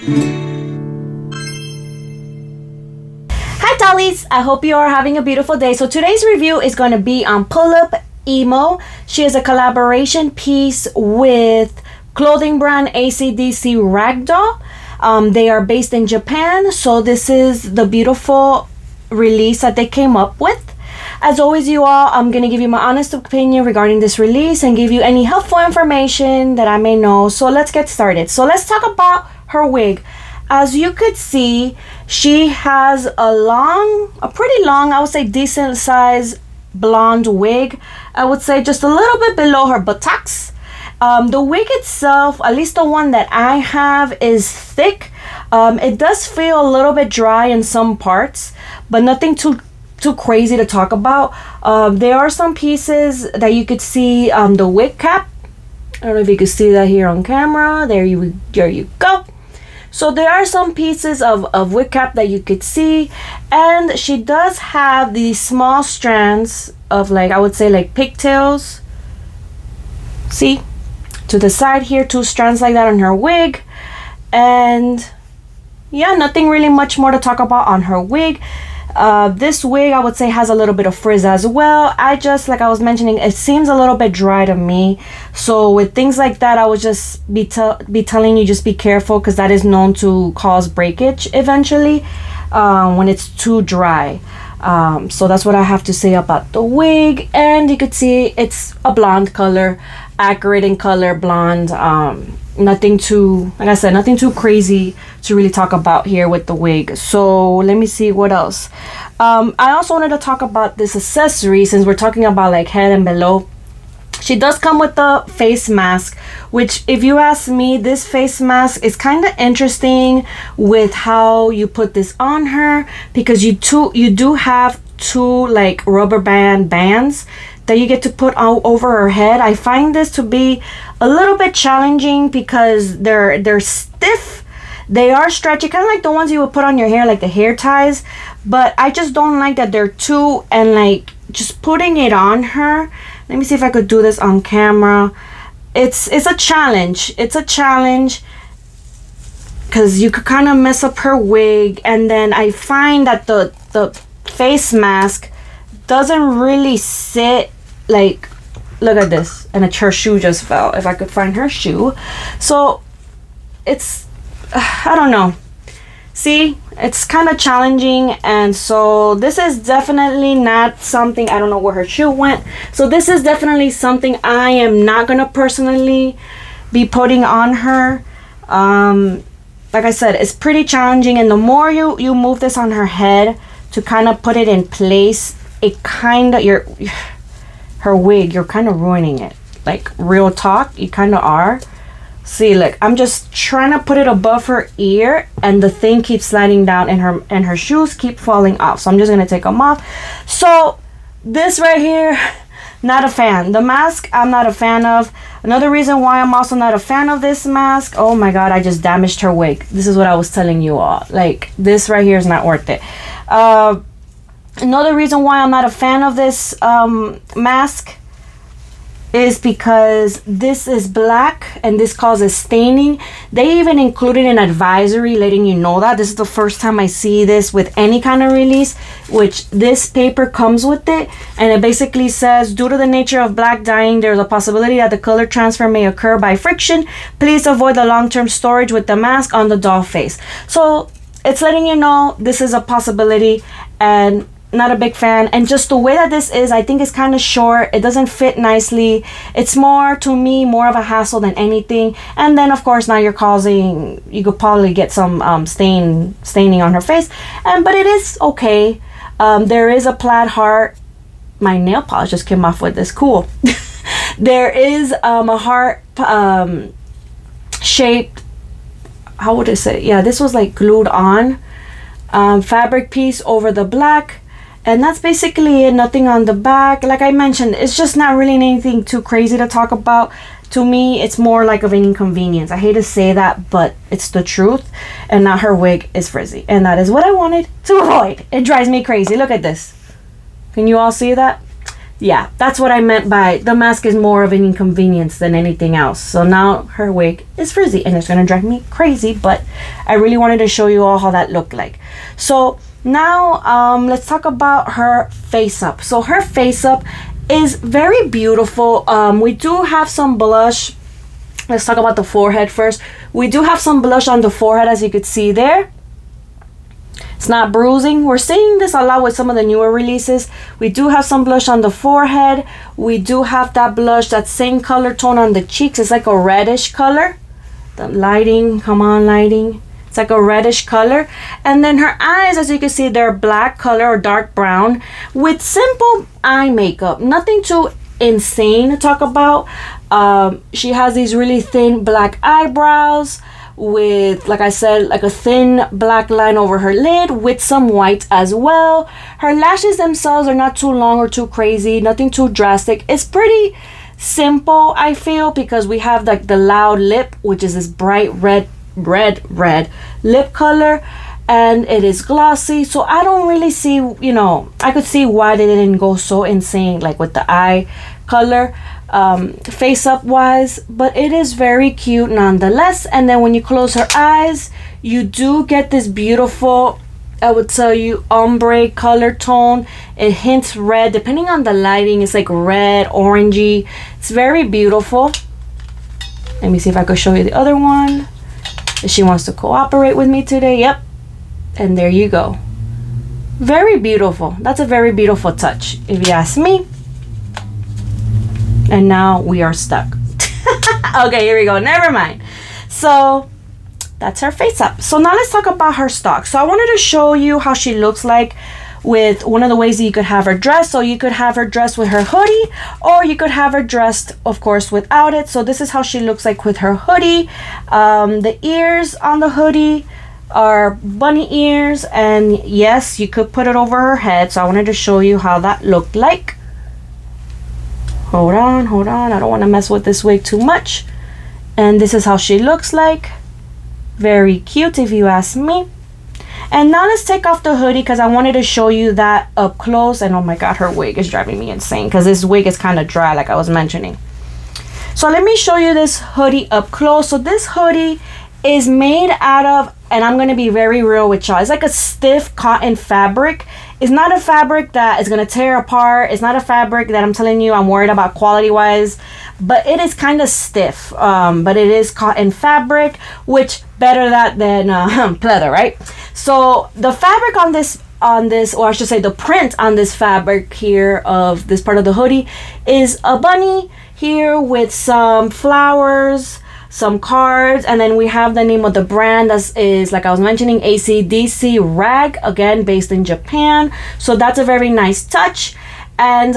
Hi dollies, I hope you are having a beautiful day. So today's review is going to be on Pullip Emo. She is a collaboration piece with clothing brand ACDC Ragdoll. They are based in Japan, so this is the beautiful release that they came up with. As always, you all, I'm going to give you my honest opinion regarding this release and give you any helpful information that I may know. So let's get started. So let's talk about her wig. As you could see, she has a pretty long, I would say decent size blonde wig. I would say just a little bit below her buttocks. The wig itself, at least the one that I have, is thick. It does feel a little bit dry in some parts, but nothing too crazy to talk about. There are some pieces that you could see the wig cap. I don't know if you can see that here on camera. There you go. So there are some pieces of wig cap that you could see, and she does have these small strands of, like, I would say like pigtails. See, to the side here, 2 strands like that on her wig. And yeah, nothing really much more to talk about on her wig. This wig, I would say, has a little bit of frizz as well. Like I was mentioning, it seems a little bit dry to me. So with things like that, I would just be telling you, just be careful, because that is known to cause breakage eventually when it's too dry. So that's what I have to say about the wig. And you could see it's a blonde color, accurate in color, blonde. Nothing too, like I said, nothing too crazy to really talk about here with the wig. So let me see what else. I also wanted to talk about this accessory, since we're talking about like head and below. She does come with the face mask, which, if you ask me, this face mask is kind of interesting with how you put this on her, because you do have 2 like rubber bands that you get to put over her head. I find this to be a little bit challenging because they're stiff. They are stretchy, kind of like the ones you would put on your hair, like the hair ties. But I just don't like that they're too, and like just putting it on her. Let me see if I could do this on camera. It's a challenge. It's a challenge because you could kind of mess up her wig. And then I find that the face mask doesn't really sit, like, look at this, and her shoe just fell. If I could find her shoe. So it's I don't know, see, it's kind of challenging. And so this is definitely not something, I don't know where her shoe went. So this is definitely something I am not gonna personally be putting on her. Like I said, it's pretty challenging, and the more you move this on her head to kind of put it in place, it kind of, her wig, you're kind of ruining it. Like, real talk, you kind of are. See, look, I'm just trying to put it above her ear, and the thing keeps sliding down, and her shoes keep falling off. So I'm just gonna take them off. So this right here, not a fan. The mask, I'm not a fan of. Another reason why I'm also not a fan of this mask, oh my god, I just damaged her wig. This is what I was telling you all. Like, this right here is not worth it. Another reason why I'm not a fan of this mask is because this is black and this causes staining. They even included an advisory letting you know that. This is the first time I see this with any kind of release, which this paper comes with it, and it basically says, due to the nature of black dyeing, there's a possibility that the color transfer may occur by friction. Please avoid the long-term storage with the mask on the doll face. So it's letting you know this is a possibility, and not a big fan. And just the way that this is, I think it's kind of short. It doesn't fit nicely. It's more, to me, more of a hassle than anything. And then of course now you could probably get some staining on her face, but it is okay. There is a plaid heart. My nail polish just came off with this, cool. There is a heart shaped, how would I say, yeah, this was like glued on fabric piece over the black. And that's basically it. Nothing on the back. Like I mentioned, it's just not really anything too crazy to talk about. To me, it's more like of an inconvenience. I hate to say that, but it's the truth. And now her wig is frizzy, and that is what I wanted to avoid. It drives me crazy. Look at this. Can you all see that? yeah, that's what I meant by the mask is more of an inconvenience than anything else. So now her wig is frizzy and it's gonna drive me crazy, but I really wanted to show you all how that looked like. So now let's talk about her face up. So her face up is very beautiful. We do have some blush. Let's talk about the forehead first. We do have some blush on the forehead, as you could see there. It's not bruising. We're seeing this a lot with some of the newer releases. We do have some blush on the forehead. We do have that blush, that same color tone on the cheeks. It's like a reddish color. The lighting, come on lighting. It's like a reddish color. And then her eyes, as you can see, they're black color or dark brown with simple eye makeup. Nothing too insane to talk about. She has these really thin black eyebrows with, like I said, like a thin black line over her lid with some white as well. Her lashes themselves are not too long or too crazy, nothing too drastic. It's pretty simple, I feel, because we have like the loud lip, which is this bright red lip color, and it is glossy. So I don't really see, you know, I could see why they didn't go so insane like with the eye color face up wise, but it is very cute nonetheless. And then when you close her eyes, you do get this beautiful, I would tell you, ombre color tone. It hints red, depending on the lighting. It's like red, orangey. It's very beautiful. Let me see if I could show you the other one. If she wants to cooperate with me today. Yep. And there you go. Very beautiful. That's a very beautiful touch, if you ask me. And now we are stuck. Okay, here we go. Never mind. So that's her face up. So now let's talk about her stock. So I wanted to show you how she looks like with one of the ways that you could have her dressed. So you could have her dressed with her hoodie, or you could have her dressed, of course, without it. So this is how she looks like with her hoodie. The ears on the hoodie are bunny ears, and yes, you could put it over her head. So I wanted to show you how that looked like. Hold on. I don't want to mess with this wig too much. And this is how she looks like. Very cute, if you ask me. And now let's take off the hoodie because I wanted to show you that up close. And oh my god, her wig is driving me insane because this wig is kind of dry, like I was mentioning. So let me show you this hoodie up close. So this hoodie is made out of, and I'm going to be very real with y'all, it's like a stiff cotton fabric. It's not a fabric that is going to tear apart. It's not a fabric that I'm telling you I'm worried about quality wise, but it is kind of stiff. But it is cotton fabric, which better that than pleather, right? So the fabric on this, or I should say the print on this fabric here of this part of the hoodie is a bunny here with some flowers, some cards, and then we have the name of the brand, that is, like I was mentioning, ACDC rag, again based in Japan. So that's a very nice touch. And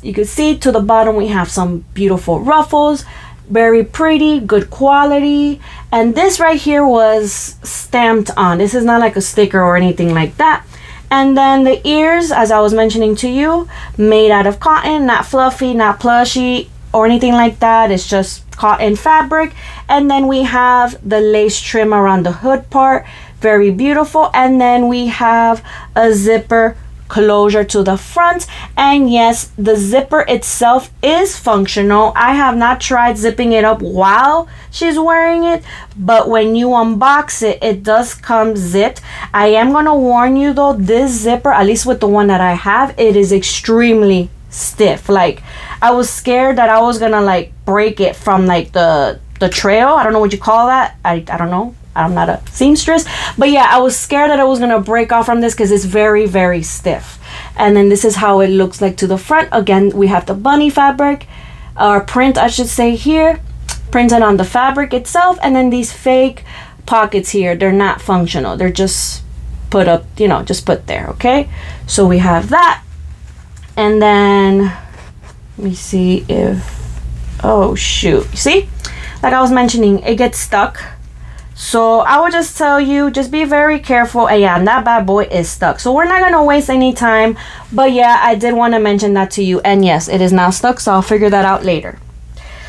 you can see to the bottom we have some beautiful ruffles, very pretty, good quality. And this right here was stamped on. This is not like a sticker or anything like that. And then the ears, as I was mentioning to you, made out of cotton, not fluffy, not plushy or anything like that. It's just cotton fabric. And then we have the lace trim around the hood part, very beautiful. And then we have a zipper closure to the front. And yes, the zipper itself is functional. I have not tried zipping it up while she's wearing it, but when you unbox it, it does come zipped. I am going to warn you though, this zipper, at least with the one that I have, it is extremely stiff. Like I was scared that I was gonna like break it from like the trail. I don't know what you call that. I don't know. I'm not a seamstress, but yeah, I was scared that I was gonna break off from this because it's very, very stiff. And then this is how it looks like to the front. Again, we have the bunny fabric, or print I should say here, printed on the fabric itself. And then these fake pockets here, they're not functional. They're just put up, you know, just put there. Okay, so we have that. And then let me see if, oh shoot, you see, like I was mentioning, it gets stuck. So I would just tell you, just be very careful. And yeah, that bad boy is stuck. So we're not going to waste any time. But yeah, I did want to mention that to you. And yes, it is now stuck. So I'll figure that out later.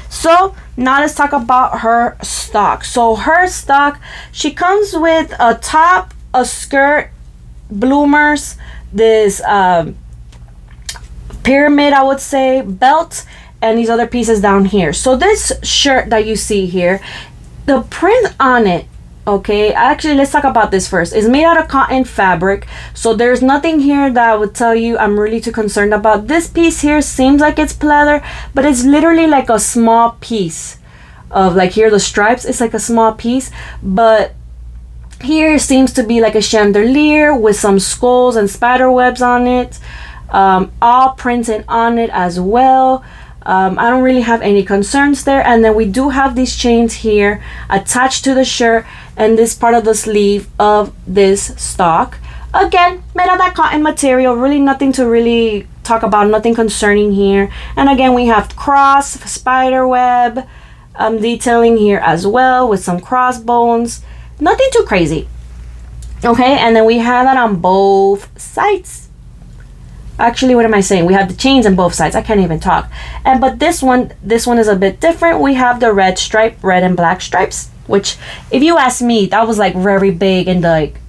So now let's talk about her stock. So her stock, she comes with a top, a skirt, bloomers, this pyramid, I would say, belt, and these other pieces down here. So this shirt that you see here, the print on it, okay, actually let's talk about this first. It's made out of cotton fabric, so there's nothing here that would tell you I'm really too concerned about. This piece here seems like it's pleather, but it's literally like a small piece of, like, here the stripes, it's like a small piece, but here seems to be like a chandelier with some skulls and spider webs on it, all printed on it as well. I don't really have any concerns there. And then we do have these chains here attached to the shirt and this part of the sleeve of this stock. Again, made of that cotton material, really nothing to really talk about, nothing concerning here. And again, we have cross, spider web detailing here as well with some crossbones. Nothing too crazy. Okay, and then we have that on both sides. Actually, what am I saying? We have the chains on both sides. I can't even talk. But this one is a bit different. We have the red stripe, red and black stripes, which, if you ask me, that was like very big in the, like,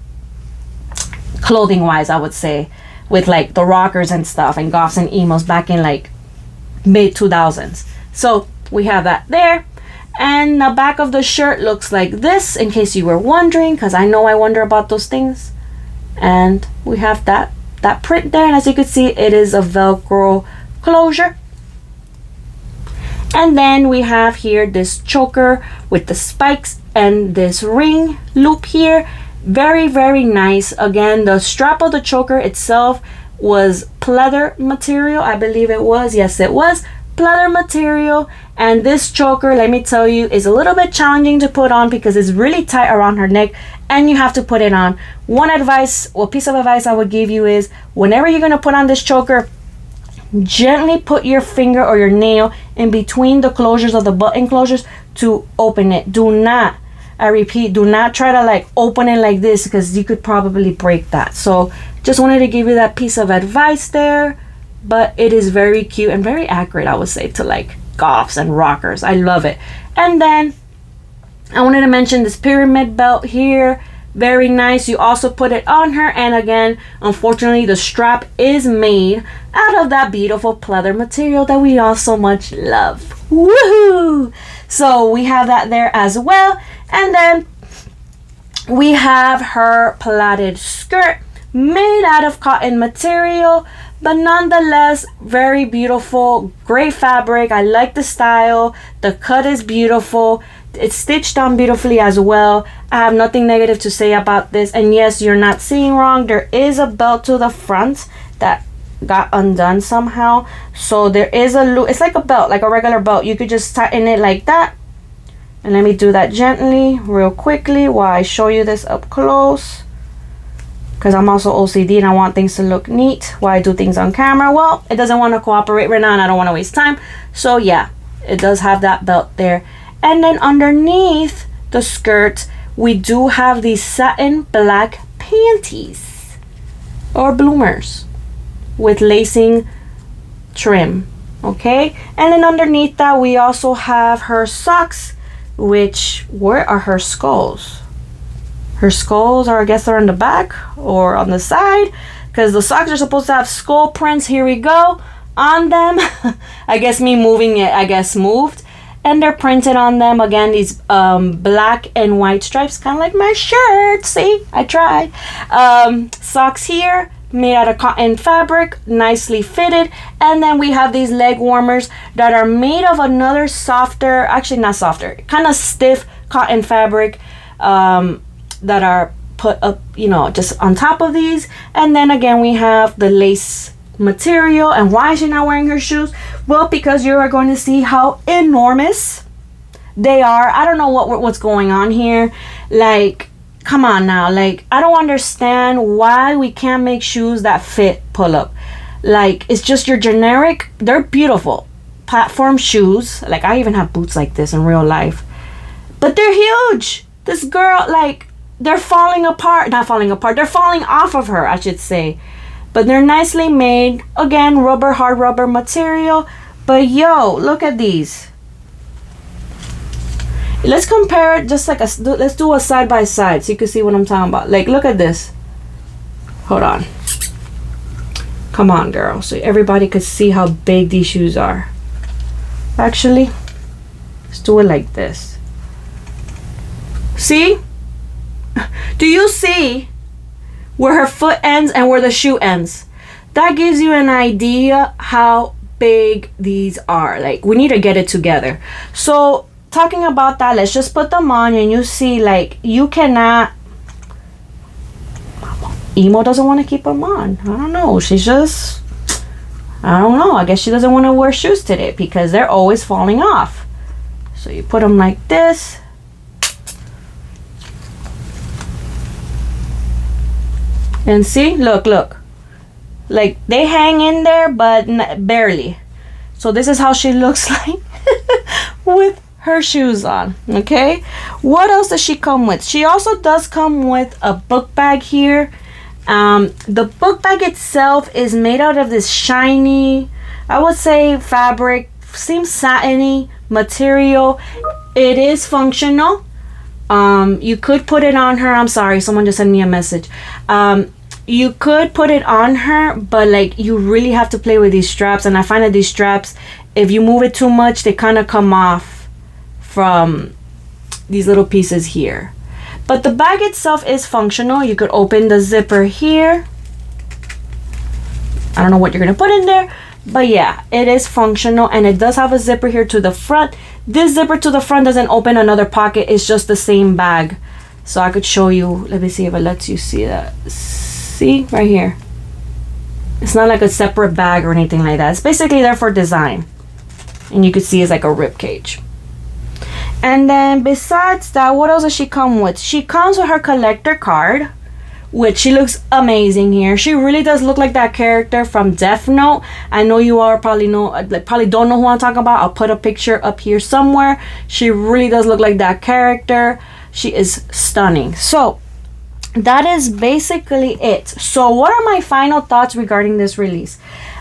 clothing wise, I would say, with like the rockers and stuff and goths and emos back in like mid 2000s. So we have that there. And the back of the shirt looks like this, in case you were wondering, because I know I wonder about those things. And we have that print there, and as you can see, it is a Velcro closure. And then we have here this choker with the spikes and this ring loop here. Very, very nice. Again, the strap of the choker itself was pleather material, I believe it was. Yes, it was pleather material. And this choker, let me tell you, is a little bit challenging to put on because it's really tight around her neck and you have to put it on. One advice or piece of advice I would give you is, whenever you're going to put on this choker, gently put your finger or your nail in between the closures of the button closures to open it. Do not, I repeat, do not try to like open it like this, because you could probably break that. So just wanted to give you that piece of advice there. But it is very cute and very accurate, I would say, to like goths and rockers. I love it. And then I wanted to mention this pyramid belt here. Very nice. You also put it on her, and again, unfortunately, the strap is made out of that beautiful pleather material that we all so much love. Woohoo! So we have that there as well. And then we have her plaited skirt made out of cotton material, but nonetheless very beautiful. Great fabric. I like the style. The cut is beautiful. It's stitched on beautifully as well. I have nothing negative to say about this. And yes, you're not seeing wrong, there is a belt to the front that got undone somehow. So there is a loop. It's like a belt, like a regular belt. You could just tighten it like that. And let me do that gently real quickly while I show you this up close, because I'm also OCD and I want things to look neat while I do things on camera. Well, it doesn't want to cooperate right now and I don't want to waste time. So yeah, it does have that belt there. And then underneath the skirt, we do have these satin black panties or bloomers with lacing trim. Okay, and then underneath that we also have her socks, which, where are her skulls? Her skulls are, I guess they're on the back or on the side, because the socks are supposed to have skull prints. Here we go on them. I guess me moving it, I guess moved, and they're printed on them. Again, these black and white stripes, kind of like my shirt. See, I tried. Socks here made out of cotton fabric, nicely fitted. And then we have these leg warmers that are made of another softer, actually not softer, kind of stiff cotton fabric, that are put up, you know, just on top of these. And then again, we have the lace material. And why is she not wearing her shoes? Well, because you are going to see how enormous they are. I don't know what's going on here. Like, come on now. Like, I don't understand why we can't make shoes that fit Pullip. Like, it's just your generic, they're beautiful platform shoes. Like, I even have boots like this in real life, but they're huge. This girl, like, they're falling apart. Not falling apart, they're falling off of her, I should say. But they're nicely made. Again, rubber, hard rubber material. But yo, look at these. Let's compare it, just like let's do a side by side so you can see what I'm talking about. Like, look at this. Hold on. Come on, girl, so everybody could see how big these shoes are. Actually, let's do it like this. See? Do you see where her foot ends and where the shoe ends? That gives you an idea how big these are. Like, we need to get it together. So talking about that, let's just put them on, and you see, like, you cannot. Emo doesn't want to keep them on. I don't know. She's just, I don't know. I guess she doesn't want to wear shoes today because they're always falling off. So you put them like this. And see, look. Like, they hang in there, but barely. So this is how she looks like with her shoes on. Okay, what else does she come with? She also does come with a book bag here. The book bag itself is made out of this shiny, I would say, fabric, seems satiny material. It is functional. You could put it on her. I'm sorry, someone just sent me a message. You could put it on her, but like, you really have to play with these straps, and I find that these straps, if you move it too much, they kind of come off from these little pieces here. But the bag itself is functional. You could open the zipper here. I don't know what you're gonna put in there, but yeah, it is functional, and it does have a zipper here to the front. This zipper to the front doesn't open another pocket. It's just the same bag. So I could show you. Let me see if it lets you see that. See right here. It's not like a separate bag or anything like that. It's basically there for design, and you could see it's like a rib cage. And then besides that, what else does she come with? She comes with her collector card, which she looks amazing here. She really does look like that character from Death Note. I know you all probably don't know who I'm talking about. I'll put a picture up here somewhere. She really does look like that character. She is stunning. So that is basically it. So what are my final thoughts regarding this release?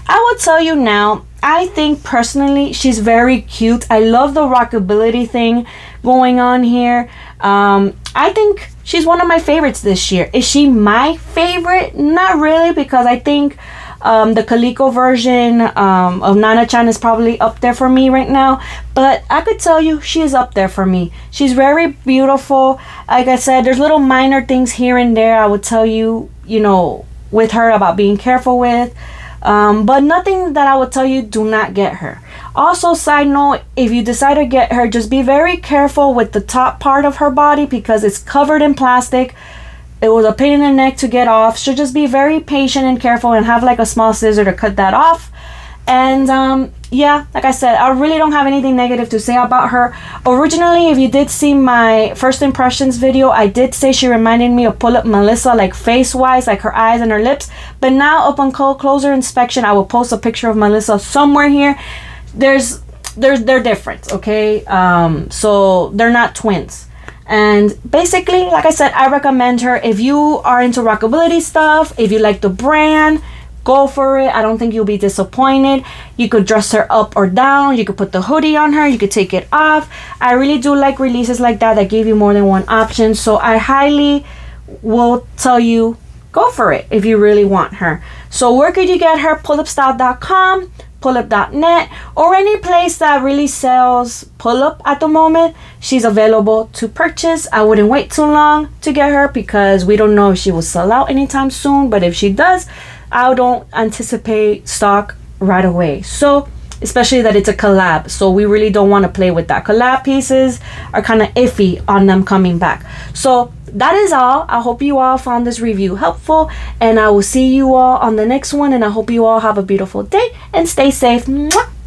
I will tell you now, I think personally she's very cute. I love the rockability thing going on here. I think she's one of my favorites this year. Is she my favorite? Not really, because I think the Calico version of Nana-chan is probably up there for me right now. But I could tell you she is up there for me. She's very beautiful. Like I said, there's little minor things here and there I would tell you, you know, with her about being careful with. But nothing that I would tell you do not get her. Also, side note, if you decide to get her, just be very careful with the top part of her body because it's covered in plastic. It was a pain in the neck to get off. So just be very patient and careful and have like a small scissor to cut that off. And yeah, like I said, I really don't have anything negative to say about her. Originally, if you did see my first impressions video, I did say she reminded me of Pullip Melissa, like face-wise, like her eyes and her lips. But now, upon closer inspection, I will post a picture of Melissa somewhere here. They're different, okay? So they're not twins. And basically, like I said, I recommend her if you are into rockability stuff, if you like the brand. Go for it. I don't think you'll be disappointed. You could dress her up or down. You could put the hoodie on her. You could take it off. I really do like releases like that give you more than one option. So I highly will tell you, go for it if you really want her. So where could you get her? pullupstyle.com, pullup.net, or any place that really sells Pullip at the moment. She's available to purchase. I wouldn't wait too long to get her because we don't know if she will sell out anytime soon. But if she does, I don't anticipate stock right away. So especially that it's a collab, so we really don't want to play with that. Collab pieces are kind of iffy on them coming back. So that is all. I hope you all found this review helpful, and I will see you all on the next one, and I hope you all have a beautiful day and stay safe.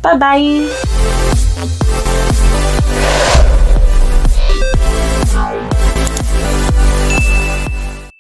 Bye bye.